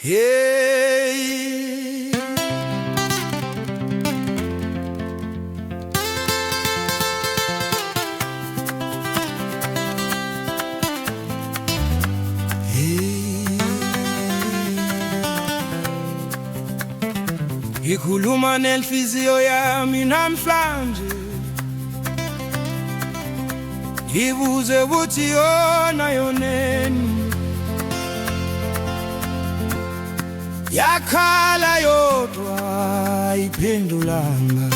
Hey, ngikhuluma nenhliziyo yami namhlanje, ngibuze ukuthi yona yoneni yakhala yodwa ayiphendulanga.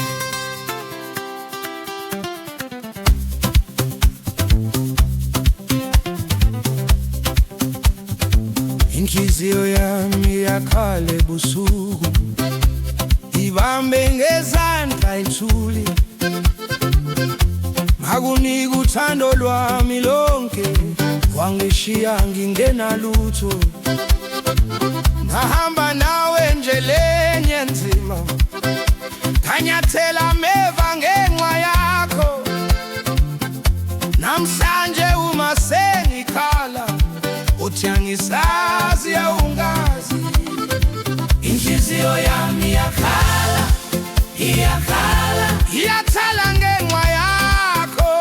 Inhliziyo yami yakhala ebusuku, ibambe ngezandla ithuli, ngakunika uthando lwami lonke, wangishiya ngingenalutho. Ngahamba nawe endleleni enzima, nganyathela ameva ngenxa yakho. Namhlanje uma sengikhala, uthi angisazi awungazi. Inhliziyo yami yakhala, iyakhala, iyathala ngenxa yakho.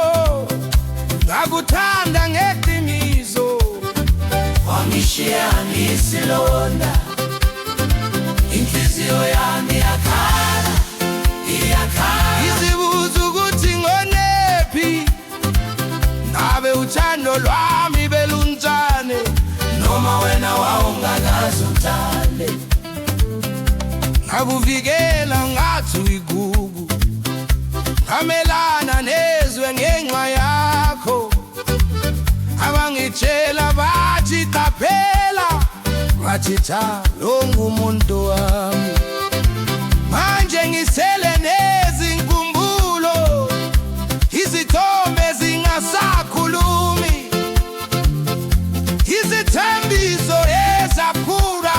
Ngakuthanda ngeqiniso, wangishiya ngisilonda. Inhliziyo yami yakhala, iyakhala, izibuza ukuthi ngonephi, ngabe uthando lwami belunjani, noma wena wawungakaze uthande. Ngakuvikela ngathi uyigugu, ngamelana nezwe ngenxa yakho. Abangitshela bathi qaphela, ngathi cha lo ngumuntu wami. Manje ngisele nezinkumbulo, izithombe zingasakhulumi, izithembiso ezakhula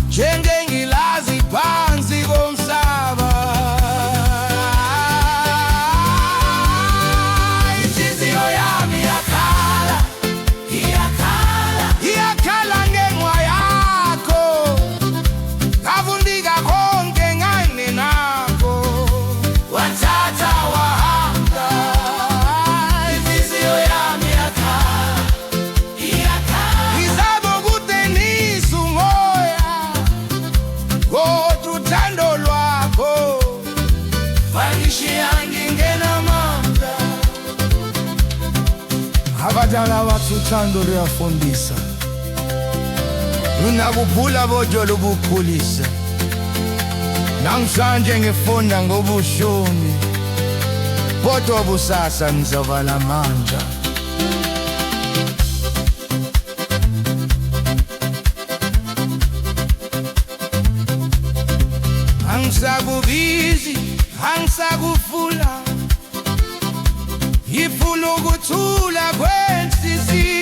njengengilazi phansi komhlaba. Inhliziyo yami yakhala, iyakhala, iyakhala ngenxa yakho. Ngavundika konke nganginakho, wathatha wahamba. Inhliziyo yami yakhala, iyakhala, ngizama ukuqinisa umoya, kodwa uthando lwakho wangishiya ngingenamandla. Abadala bathi uthando luyafundisa, lunakuphula bodwa lubukhulisa. Namhlanje ngifunda ngobushumi, kodwa busasa ngizovala amandla. Angisakubizi, angisakufula, ngifuna ukuthula kwenhliziyo.